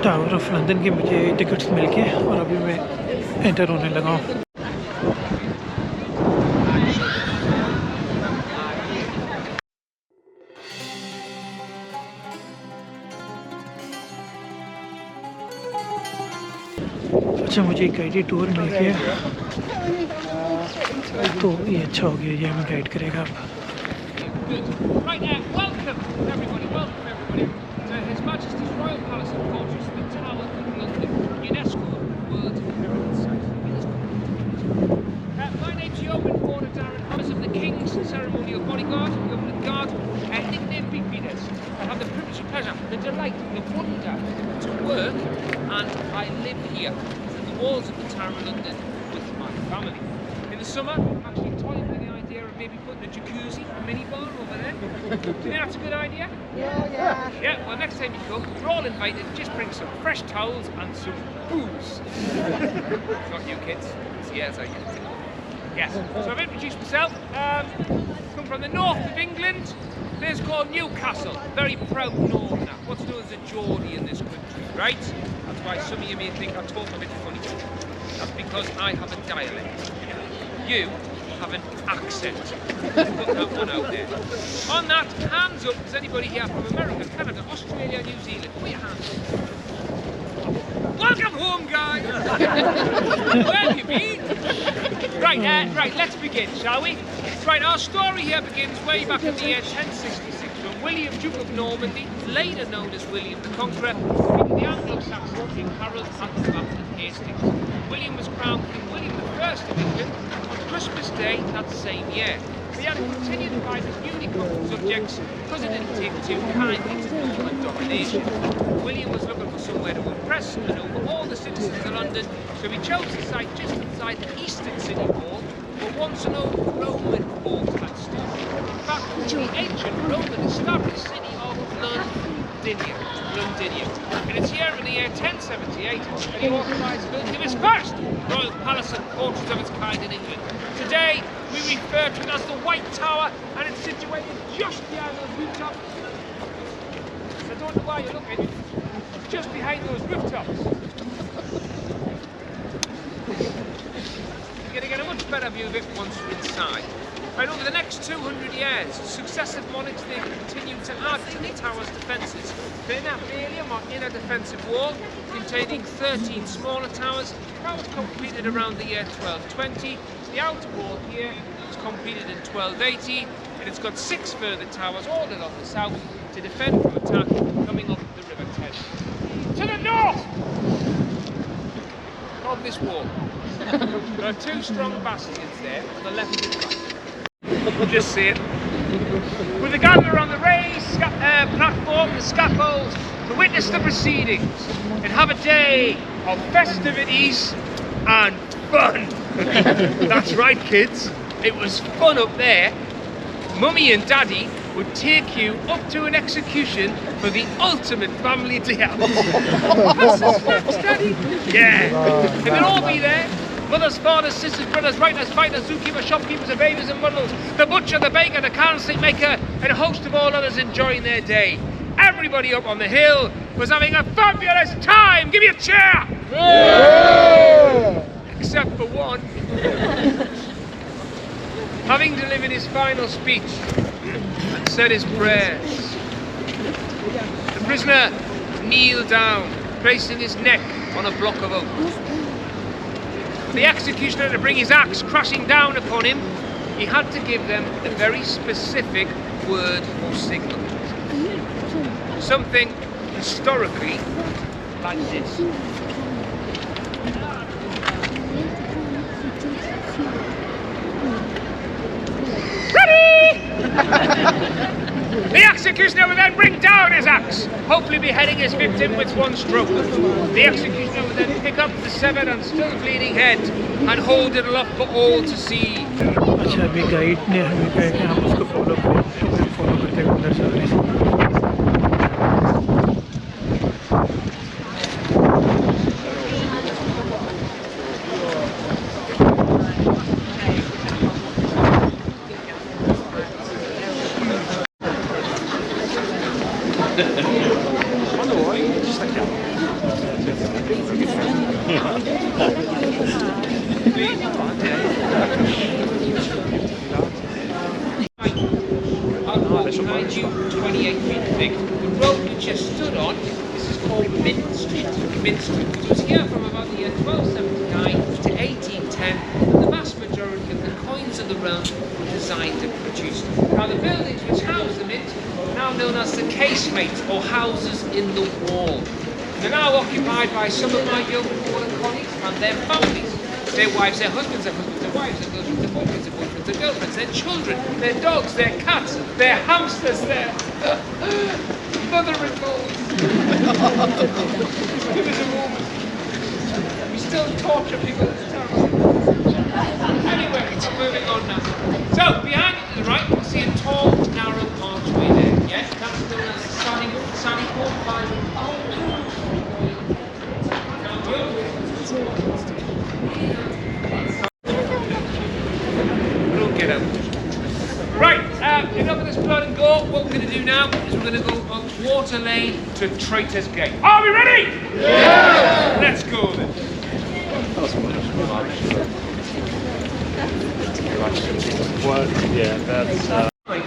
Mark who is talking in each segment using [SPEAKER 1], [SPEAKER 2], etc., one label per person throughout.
[SPEAKER 1] Tower of London की मुझे tickets मिल गए और अभी मैं एंटर होने लगा हूँ। अच्छा, मुझे एक गाइडेड टूर मिल गया तो ये अच्छा हो गया, ये हमें गाइड करेगा अब।
[SPEAKER 2] My name's Yeoman, of the King's ceremonial bodyguard, Yeoman guard, nicknamed Big Peters. I have the privilege, the pleasure, the delight, the wonder to work, and I live here within the walls of the Tower of London with my family. In the summer, I'm actually toying with the idea of maybe putting a jacuzzi, a mini bar over there. Do you think that's a good idea? Yeah. Yeah, well, next time you come, you're all invited. Just bring some fresh towels and some booze. Not you kids. It's years I get it. Yes, so I've introduced myself. Come from the north of England. This is called Newcastle. Very proud northerner. What's known as a Geordie in this country, right? That's why some of you may think I talk a bit funny. That's because I have a dialect. You have an accent. Put that one out there. On that, hands up. Is anybody here from America, Canada, Australia, New Zealand? Put your hands up. Welcome home, guys! Where have you been? Right, let's begin, shall we? Right, our story here begins way back in the year 1066 when William, Duke of Normandy, later known as William the Conqueror, defeated the Anglo-Saxon King Harold at the Battle of Hastings. William was crowned King William I of England on Christmas Day that same year. He had to continue to fight his newly conquered subjects because he didn't take too kindly to Norman domination. William was looking for somewhere to impress and over all the citizens of London, so he chose a site just inside the eastern city wall where once an old Roman fort had stood. In fact, the ancient Roman established city of Londinium. And it's here in the year 1078 that he authorised the building of his first royal palace and fortress of its kind in England. Today, we refer to it as the White Tower, and it's situated just behind those rooftops. I don't know why you're looking. It's just behind those rooftops. You're going to get a much better view of it once you're inside. Right, over the next 200 years, successive monarchs they continued to add to the tower's defences. The inner pallium or inner defensive wall, containing 13 smaller towers, that was completed around the year 1220. The outer wall here was completed in 1280, and it's got 6 further towers all along the south to defend from attack coming up the River Thames. To the north of this wall, there are 2 strong bastions there on the left and right. Just see it. With the gatherer on the raised platform, the scaffold, to witness the proceedings and have a day of festivities and fun. That's right, kids. It was fun up there. Mummy and Daddy would take you up to an execution for the ultimate family day. What's this, Daddy? Yeah. And they'll all be there. Mothers, fathers, sisters, brothers, writers, fighters, zookeepers, shopkeepers, and babies and bundles, the butcher, the baker, the candlestick maker, and a host of all others enjoying their day. Everybody up on the hill was having a fabulous time. Give me a cheer! Yeah! Except for one. Having delivered his final speech and said his prayers, the prisoner kneeled down, placing his neck on a block of oak. For the executioner to bring his axe crashing down upon him, he had to give them a very specific word or signal. Something historically like this. Ready! The executioner will then bring down his axe, hopefully beheading his victim with one stroke. The executioner will then pick up the severed and still bleeding head and hold it aloft for all to see.
[SPEAKER 1] अच्छा, अभी guide ने हमें कहा कि हम उसको follow करें, तो हम फॉलो करते हुए अंदर चल रहे हैं।
[SPEAKER 2] torture stood on, this is called Mint Street. Mint Street, which was here from about the year 1279 to 1810, and the vast majority of the coins of the realm were designed and produced. Now the buildings which house the mint are now known as the casemates, or houses in the wall. They're now occupied by some of my Yeoman colleagues and their families. Their wives, their husbands, their wives, their girlfriends, their boyfriends, their boyfriends, their girlfriends, their children, their dogs, their cats, their hamsters, their mother-in-laws. Give us a moment. We still torture people. It's terrible. Anyway, moving on now. So, behind you to the right, you can see a tall, narrow archway there. Yes, that's known as the Sally Port by Right, enough of this blood and gore. What we're going to do now is we're going to go up Water Lane to Traitor's Gate. Are we ready? Yeah! Let's go then.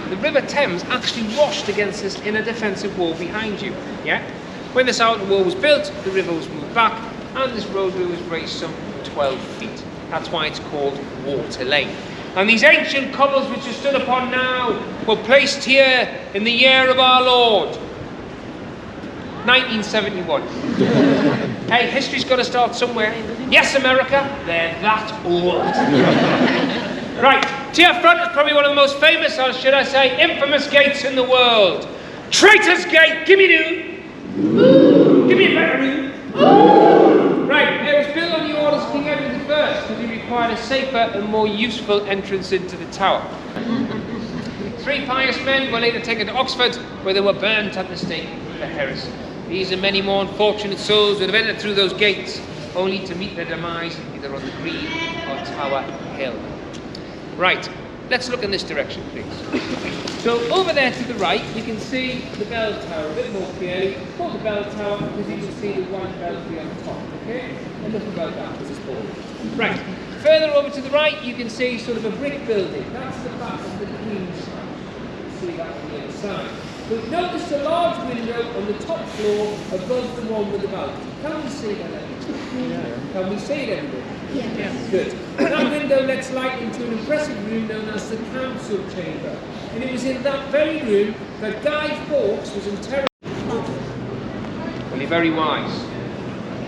[SPEAKER 2] The River Thames actually washed against this inner defensive wall behind you. Yeah? When this outer wall was built, the river was moved back, and this roadway was raised some 12 feet. That's why it's called Water Lane. And these ancient cobbles which are stood upon now were placed here in the year of our Lord, 1971. Hey, history's got to start somewhere. Yes, America, they're that old. Right, to your front is probably one of the most famous, or should I say, infamous gates in the world. Traitor's Gate, give me new. Give me a better room. Right, it was built on the orders of King Edward I because he required a safer and more useful entrance into the tower. 3 pious men were later taken to Oxford, where they were burnt at the stake for heresy. These and many more unfortunate souls would have entered through those gates, only to meet their demise either on the Green or Tower Hill. Right, let's look in this direction, please. So over there to the right, you can see the bell tower a bit more clearly. It's called the bell tower because you can see the white belfry on top, okay? And look about that, this is called. Right, further over to the right, you can see sort of a brick building. That's the back of the Queen's. See that on the other side. But notice a large window on the top floor above the one with the balcony. Can we see that? Yeah. Can we see it, everybody? Yeah. Good. That window lets light into an impressive room known as the Council Chamber. And it was in that very room that Guy Fawkes was interrogated. Well, you're very wise.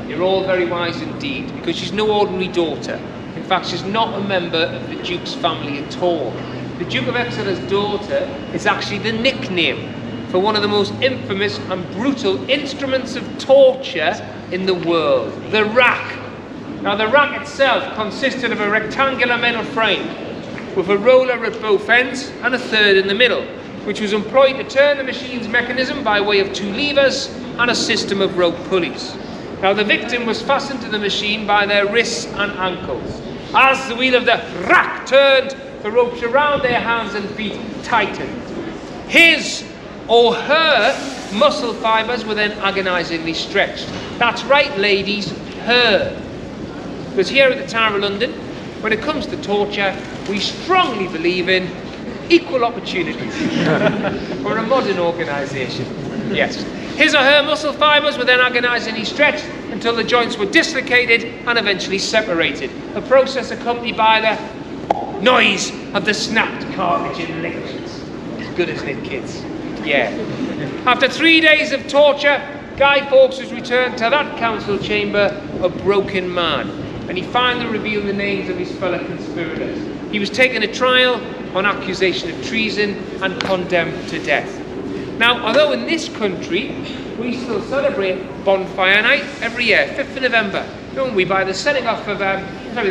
[SPEAKER 2] You're all very wise indeed, because she's no ordinary daughter. In fact, she's not a member of the Duke's family at all. The Duke of Exeter's daughter is actually the nickname for one of the most infamous and brutal instruments of torture in the world, the rack. Now, the rack itself consisted of a rectangular metal frame with a roller at both ends and a third in the middle, which was employed to turn the machine's mechanism by way of 2 levers and a system of rope pulleys. Now, the victim was fastened to the machine by their wrists and ankles. As the wheel of the rack turned, the ropes around their hands and feet tightened. His or her muscle fibres were then agonisingly stretched. That's right, ladies, her. Because here at the Tower of London, when it comes to torture, we strongly believe in equal opportunities. We're a modern organisation. Yes. His or her muscle fibres were then agonisingly stretched until the joints were dislocated and eventually separated. A process accompanied by the noise of the snapped cartilage in ligaments. It's good, isn't it, kids? Yeah. After 3 days of torture, Guy Fawkes was returned to that council chamber a broken man, and he finally revealed the names of his fellow conspirators. He was taken to trial on accusation of treason and condemned to death. Now, although in this country we still celebrate Bonfire Night every year, 5th of November, don't we, by the setting off of the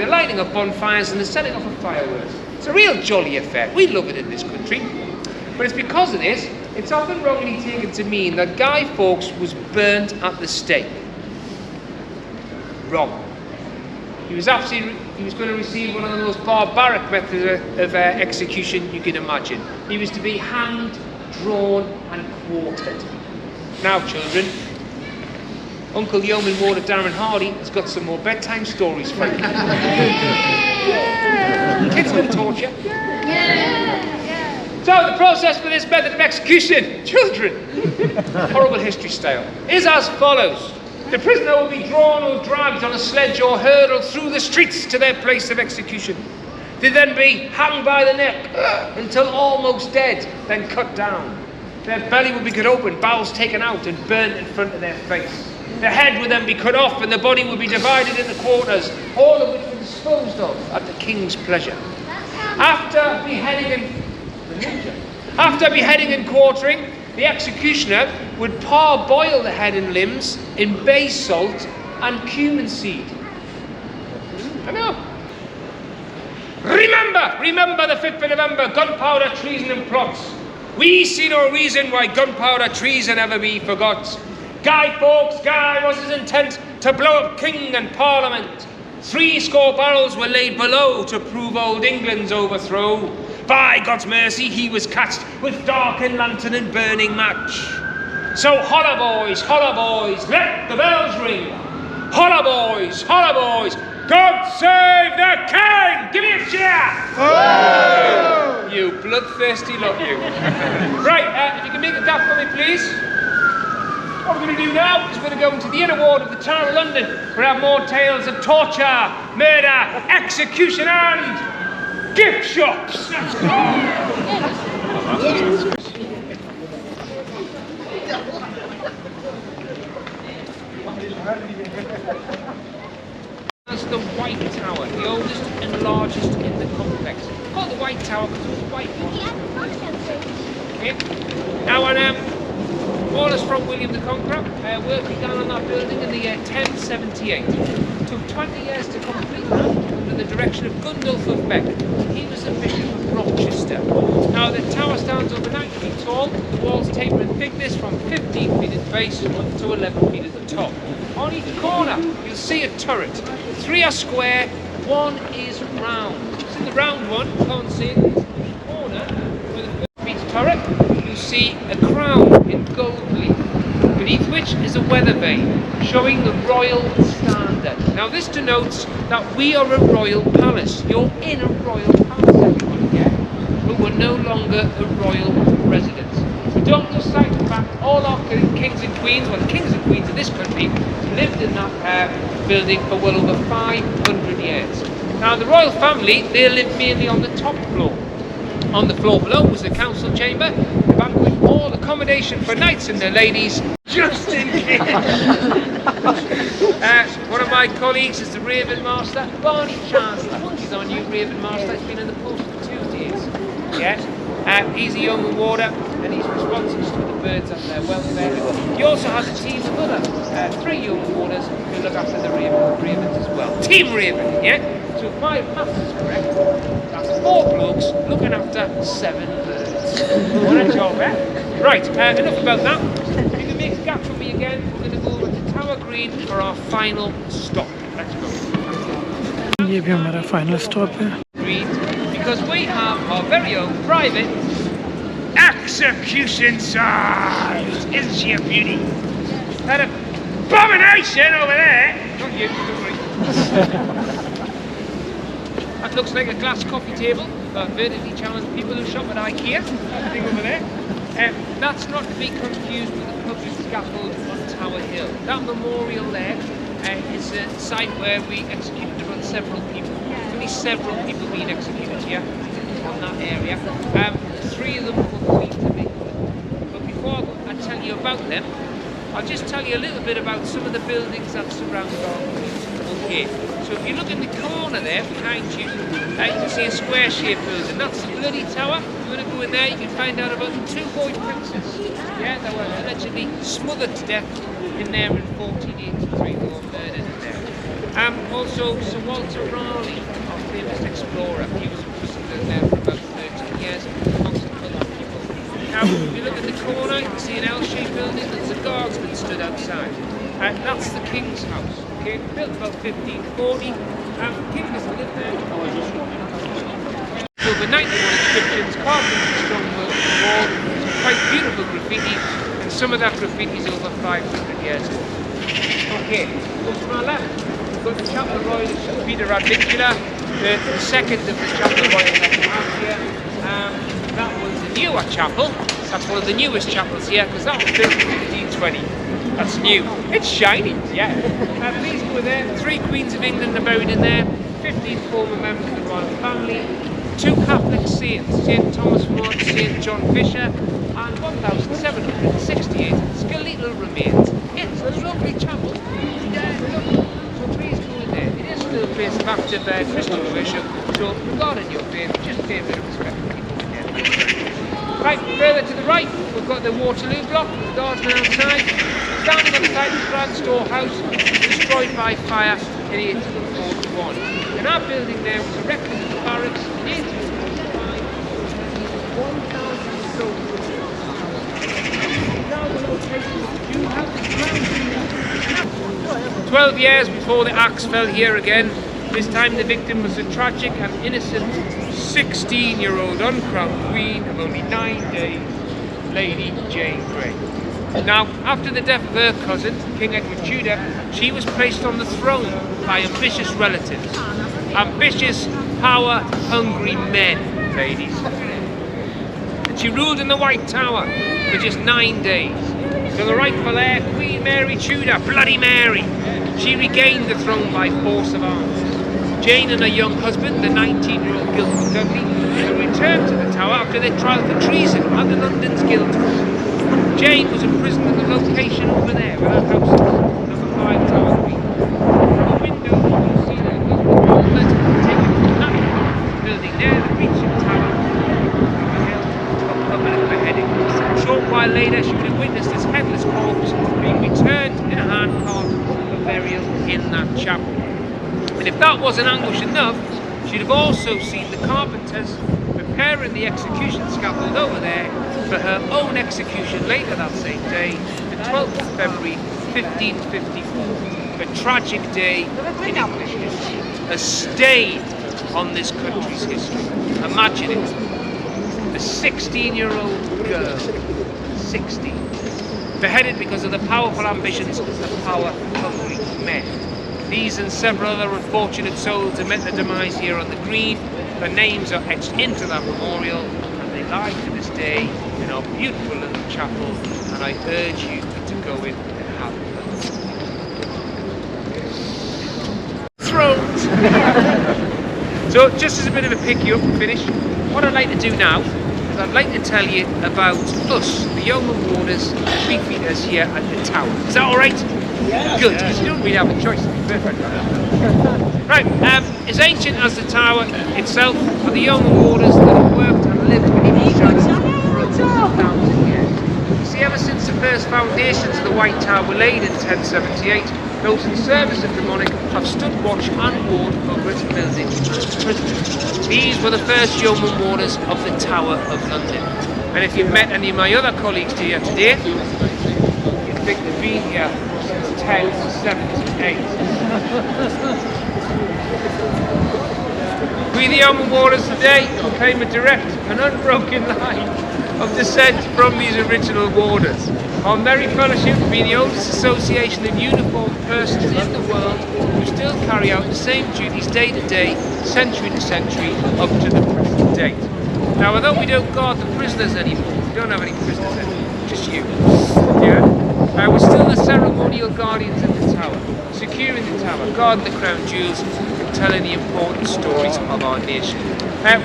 [SPEAKER 2] lighting of bonfires and the setting off of fireworks. It's a real jolly affair. We love it in this country. But it's because of this, it's often wrongly taken to mean that Guy Fawkes was burnt at the stake. Wrong. He was going to receive one of the most barbaric methods of execution you can imagine. He was to be hanged, drawn and quartered. Now, children, Uncle Yeoman Warder Darren Hardy has got some more bedtime stories for you. Kids love torture. So the process for this method of execution, children, horrible history style, is as follows. The prisoner will be drawn or dragged on a sledge or hurdled through the streets to their place of execution. They then be hung by the neck until almost dead, then cut down. Their belly will be cut open, bowels taken out and burnt in front of their face. The head will then be cut off and the body will be divided into quarters, all of which were disposed of at the king's pleasure. After beheading and quartering, the executioner would parboil the head and limbs in bay salt and cumin seed. I know. Remember the 5th of November, gunpowder, treason and plots. We see no reason why gunpowder, treason ever be forgot. Guy Fawkes, was his intent to blow up king and parliament. 70 barrels were laid below to prove old England's overthrow. By God's mercy he was catched with darkened lantern and burning match. So holla boys, let the bells ring. Holla boys, God save the king! Give me a cheer! Oh! You bloodthirsty lot, you. Right, if you can make a gap for me, please. What we're going to do now is we're going to go into the inner ward of the Tower of London, where we have more tales of torture, murder, execution and gift shops. Let's go! That's the White Tower, the oldest and largest in the complex. It's called the White Tower because it was white. Okay. Now, orders from William the Conqueror, working down on that building in the year 1078. It took 20 years to complete that under the direction of Gundulf of Beck. He was the Bishop of Rochester. Now the tower stands over 90 feet tall, the walls taper in thickness from 15 feet at the base up to 11 feet at the top. On each corner you'll see a turret. 3 are square, 1 is round. So the round one, you can't see it, is the corner where the first meets turret. You see a crown in gold leaf, beneath which is a weather vane showing the royal standard. Now this denotes that we are a royal palace. You're in a royal palace, everyone, yeah? But we're no longer a royal residence. We don't lose sight of the fact all our kings and queens, well the kings and queens of this country, lived in that building for well over 500 years. Now the royal family, they lived mainly on the top floor. On the floor below was the council chamber, the banquet hall, accommodation for knights and their ladies, just in case. One of my colleagues is the Raven Master, Barney Chancellor. He's our new Raven Master, he's been in the post for 2 years. Yeah. He's a Yeoman warder and he's responsible for the birds and their welfare. He also has a team of other 3 Yeoman warders who look after the ravens as well. Team Raven, yeah? So if my maths is correct, that's 4 blokes looking after 7 birds. What a job, eh? Right, enough about that. If you can make a gap for me again, we're going to go over to Tower Green for our final stop. Let's go.
[SPEAKER 1] ये भी हमारा final stop है.
[SPEAKER 2] Green, because we have our very own private execution size. Isn't she a beauty? That abomination over there. Not you, don't worry. That looks like a glass coffee table for vertically challenged people who shop at IKEA. That thing over there. That's not to be confused with the public scaffold on Tower Hill. That memorial there is a site where we executed about several people. Only several people being executed here on that area. 3 of them were Queen to me. But before I tell you about them, I'll just tell you a little bit about some of the buildings that surround our queen. Okay, so if you look in the corner there behind you, you can see a square-shaped building. That's the Bloody Tower. If you want to go in there, you can find out about the 2 boy princes. Yeah, they were allegedly smothered to death in there in 1483. They were murdered in there. Also, Sir Walter Raleigh, our famous explorer. He was imprisoned in there for about 13 years. Amongst other people. Now, if you look at the corner, you can see an L-shaped building that's a guardsman stood outside. That's the King's house. Okay, built about 1540. King was lived there. Over 91 inscriptions carved into the stone wall. Some quite beautiful graffiti, and some of that graffiti is over 500 years old. Okay, go to my left. We've got the Chapel Royal of St Peter Radicula, the second of the Chapel Royal that we have here. That was newer chapel. That's one of the newest chapels here, because that was built in 1520. That's new. It's shiny, yeah. Please go there. 3 Queens of England are buried in there. 15 former members of the royal family. 2 Catholic saints, St. Thomas More, St. John Fisher, and 1,768 skeletal remains. It's a lovely chapel. Yeah, lovely. So please go in there. It is still a place of active Christian worship, so regarding your faith, just pay a bit of respect. Right, further to the right, we've got the Waterloo block, the garden outside. Standing on the site of the Grand Storehouse, destroyed by fire in 1841. And our building there was erected as a barracks in 1845. 1,000 soldiers. Now the location of the Jew house. 12 years before the axe fell here again. This time the victim was a tragic and innocent 16-year-old uncrowned queen of only 9 days, Lady Jane Grey. Now, after the death of her cousin, King Edward Tudor, she was placed on the throne by ambitious relatives. Ambitious, power-hungry men, ladies. And she ruled in the White Tower for just 9 days. So the rightful heir, Queen Mary Tudor, Bloody Mary, she regained the throne by force of arms. Jane and her young husband, the 19-year-old Guildford Dudley, returned to the Tower after their trial for treason at the London's Guildhall. Jane was imprisoned at the location over there, where her house is, number 5 Tower Green. From the window, you can see their husband Albert taken from that building there, the Breaching Tower, of permanent beheading. A short while later, she would have witnessed his headless corpse being returned in a handcart for burial in that chapel. And if that wasn't anguish enough, she'd have also seen the carpenters preparing the execution scaffold over there for her own execution later that same day, the 12th of February 1554. A tragic day in English history, a stain on this country's history. Imagine it, a 16-year-old girl, 16, beheaded because of the powerful ambitions of power-hungry men. These and several other unfortunate souls have met their demise here on the green. Their names are etched into that memorial, and they lie to this day in our beautiful little chapel, and I urge you to go in and have a look. Thrones! So, just as a bit of a pick you up and finish, what I'd like to do now is I'd like to tell you about us, the Yeoman warders, beefeaters here at the Tower. Is that alright? Yeah. Good, because you don't really have a choice. Right, as ancient as the Tower itself are the Yeoman warders that have worked and lived beneath each other for over 1,000 years. You see, ever since the first foundations of the White Tower were laid in 1078, those in service of the monarch have stood watch and ward over its building and prison. These were the first Yeoman warders of the Tower of London. And if you've met any of my other colleagues here today, you'd think they've been here since 1078. We, the Yeoman warders today, claim a direct and unbroken line of descent from these original warders. Our Merry Fellowship being the oldest association of uniformed persons in the world who still carry out the same duties day to day, century to century, up to the present date. Now, although we don't guard the prisoners anymore, we don't have any prisoners anymore, just you. Yeah? We're still the ceremonial guardians of the Tower, securing the Tower, guarding the crown jewels, and telling the important stories of our nation.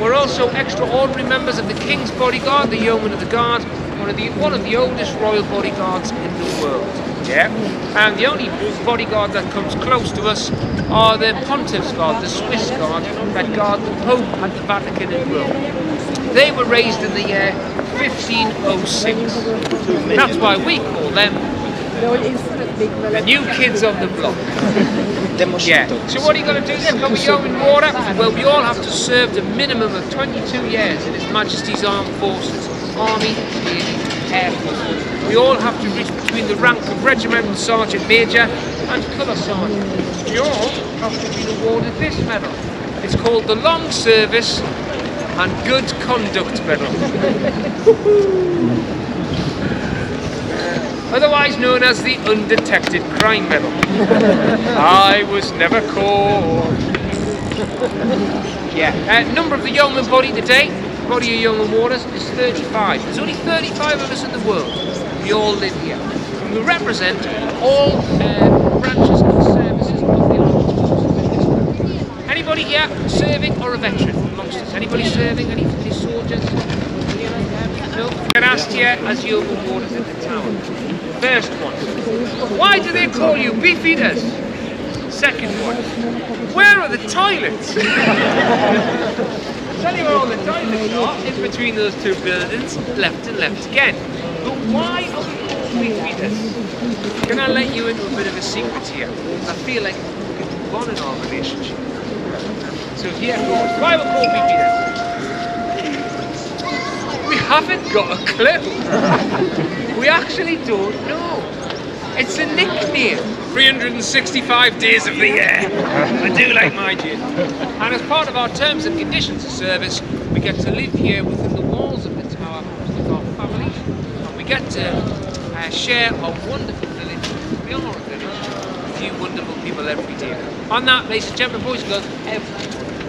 [SPEAKER 2] We're also extraordinary members of the King's Bodyguard, the Yeoman of the Guard, one of the oldest royal bodyguards in the world. Yeah? And the only bodyguard that comes close to us are the Pontiff's Guard, the Swiss Guard, that guard the Pope at the Vatican in Rome. They were raised in the year 1506. That's why we call them the new kids on the block. Yeah. So what are you going to do then? Become a Yeoman warder? Well, we all have to serve the minimum of 22 years in His Majesty's Armed Forces, Army, Navy, Air Force. We all have to reach between the rank of Regimental Sergeant Major and Colour Sergeant. We all have to be awarded this medal. It's called the Long Service and Good Conduct Medal. Otherwise known as the Undetected Crime Medal. I was never caught. Yeah, number of the Yeoman body today, body of Yeoman Warders is 35. There's only 35 of us in the world. We all live here. And we represent all branches and services of the armed forces in this country. Anybody here serving or a veteran amongst us? Anybody serving? Any soldiers? No? Get asked here as Yeoman Warders in the tower. First one. Why do they call you beefeaters? Second one. Where are the toilets? I'll tell you where all the toilets are, in between those two buildings, left and left again. But why are we called beefeaters? Can I let you into a bit of a secret here? I feel like we can move on in our relationship. So here goes. Why are we called beefeaters? We haven't got a clue. We actually don't know. It's a nickname. 365 days of the year. I do like my gin. And as part of our terms and conditions of service, we get to live here within the walls of the tower with our family. And we get to share our wonderful village. We are a village. A few wonderful people every day. On that, ladies and gentlemen, boys and girls,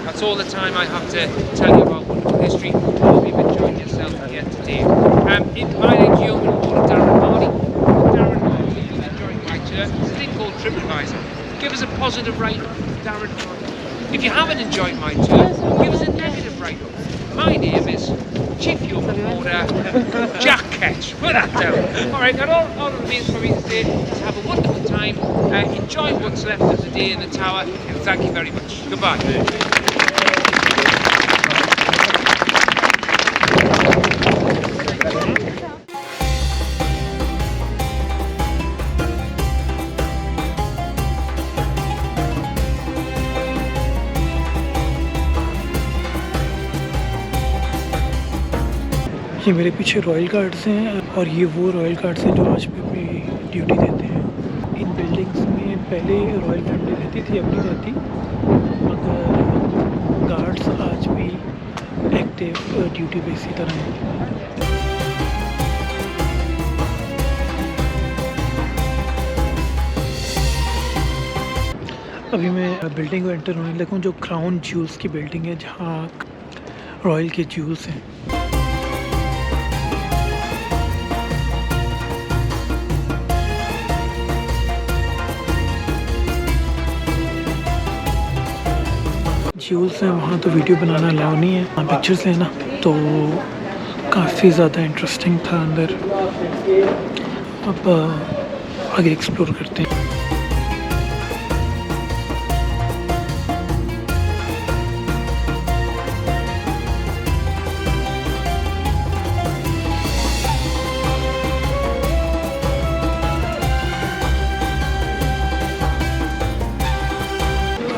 [SPEAKER 2] that's all the time I have to tell you about wonderful history. I hope you've enjoyed yourself here today. My name's Yeoman Warder Darren Hardy. Darren Hardy, if you're enjoying my tour, there's a thing called TripAdvisor. Give us a positive rating, Darren Hardy. If you haven't enjoyed my tour, give us a negative rating. My name is Chief Yeoman Warder Jack Ketch. Put that down. Alright, now all that remains for me to say is have a wonderful time, enjoy what's left of the day in the tower, and thank you very much. Goodbye.
[SPEAKER 1] ये मेरे पीछे royal guards हैं और ये वो royal guards हैं जो आज भी अपनी ड्यूटी देते हैं। इन बिल्डिंग्स में पहले रॉयल फैमिली रहती थी, अब नहीं रहती, मगर गार्ड्स आज भी एक्टिव ड्यूटी पे इसी तरह हैं। अभी मैं बिल्डिंग को एंटर होने लगा हूँ जो क्राउन ज्यूल्स की बिल्डिंग है, जहाँ रॉयल के ज्यूल्स हैं। ज्यूल्स हैं वहाँ तो वीडियो बनाना अलाउ नहीं है, वहाँ पिक्चर्स लेना, तो काफ़ी ज़्यादा इंटरेस्टिंग था अंदर। अब आगे एक्सप्लोर करते हैं।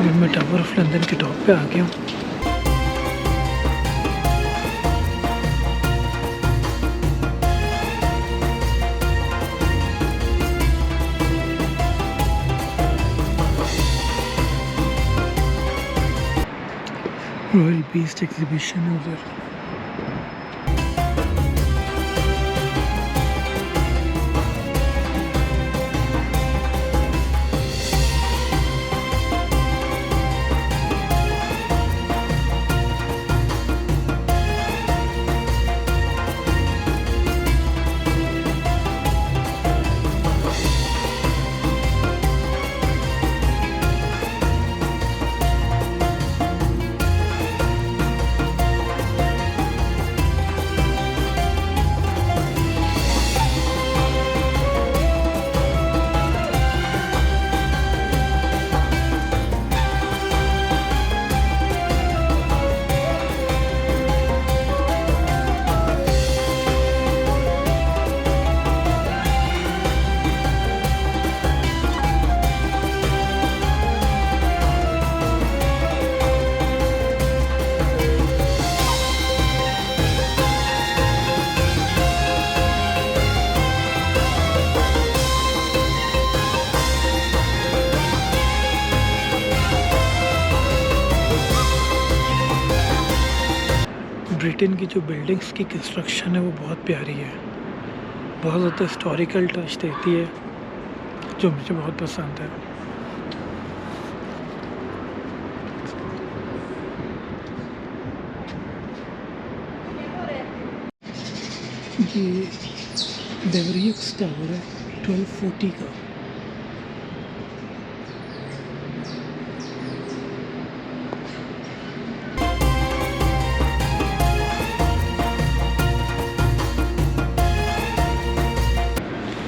[SPEAKER 1] अभी मैं टावर ऑफ लंदन के टॉप पे आ गया हूँ। रॉयल बीस्ट एग्जीबिशन है उधर। ब्रिटेन की जो बिल्डिंग्स की कंस्ट्रक्शन है वो बहुत प्यारी है, बहुत ज़्यादा हिस्टोरिकल टच देती है, जो मुझे बहुत पसंद है। ये बेवरियक्स टावर है 1240 का।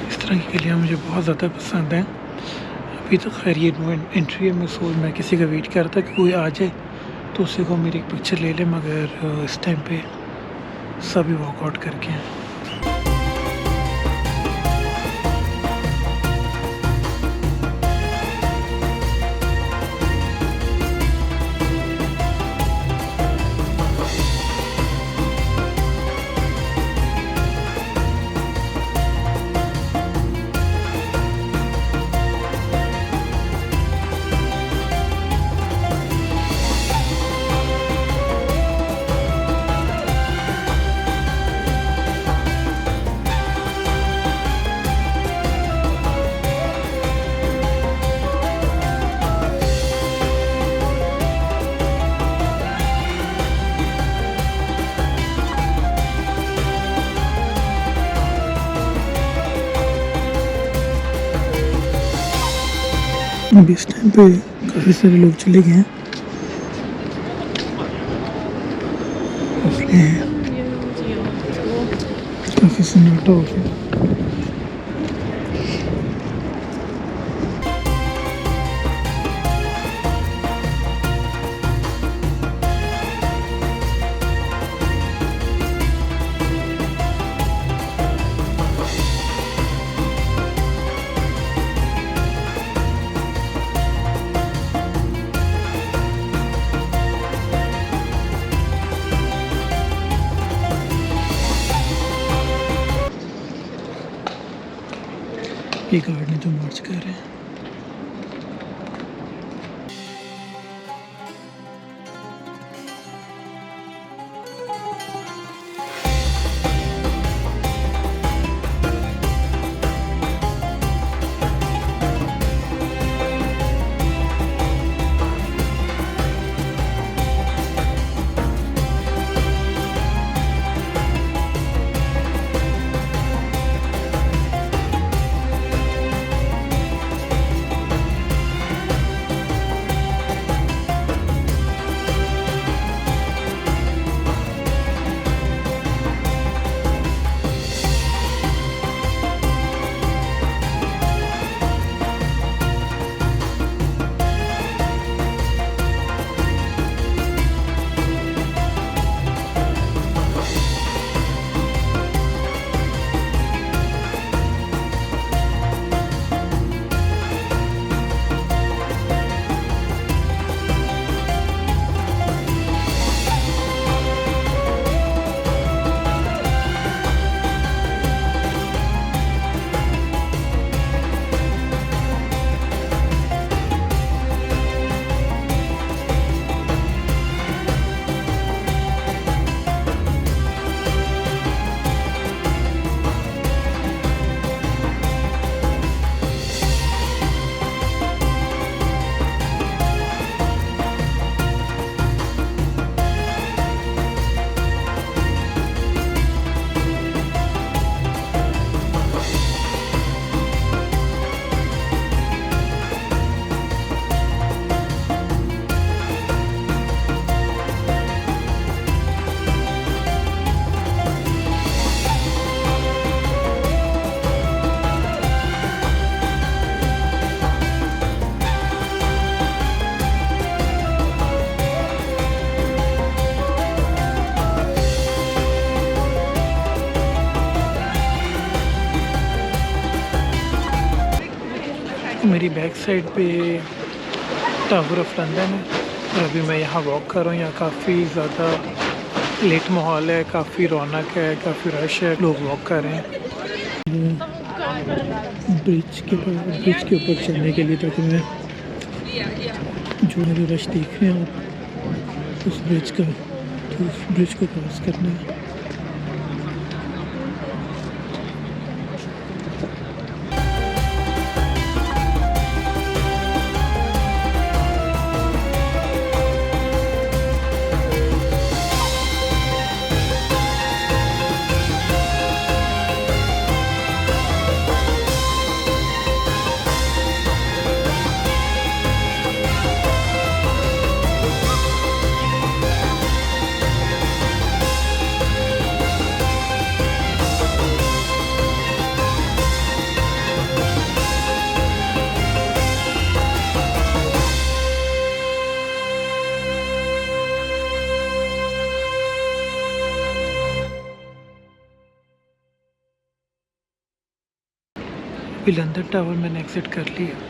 [SPEAKER 1] इस तरह की गलियाँ मुझे बहुत ज़्यादा पसंद हैं। अभी तो खैर ये नो एंट्री है, मैं किसी का वेट कर रहा था कि कोई आ जाए तो उसी को मेरी एक पिक्चर ले ले, मगर इस टाइम पे सभी वॉकआउट करके हैं। अभी इस टाइम पे काफ़ी सारे लोग चले गए हैं, इसलिए काफ़ी सन्नाटा हो गया। ये गार्ड ने जो मार्च कर रहे हैं। मेरी बैक साइड पे टावर ऑफ लंदन है और अभी मैं यहाँ वॉक कर रहा हूँ। यहाँ काफ़ी ज़्यादा लेट माहौल है, काफ़ी रौनक है, काफ़ी रश है, लोग वॉक कर रहे हैं ब्रिज के ऊपर चलने के लिए, ताकि मैं जो मेरे रश देख रहे हैं आप उस ब्रिज को क्रॉस करना है। अभी लंदन टावर मैंने एग्ज़िट कर लिया।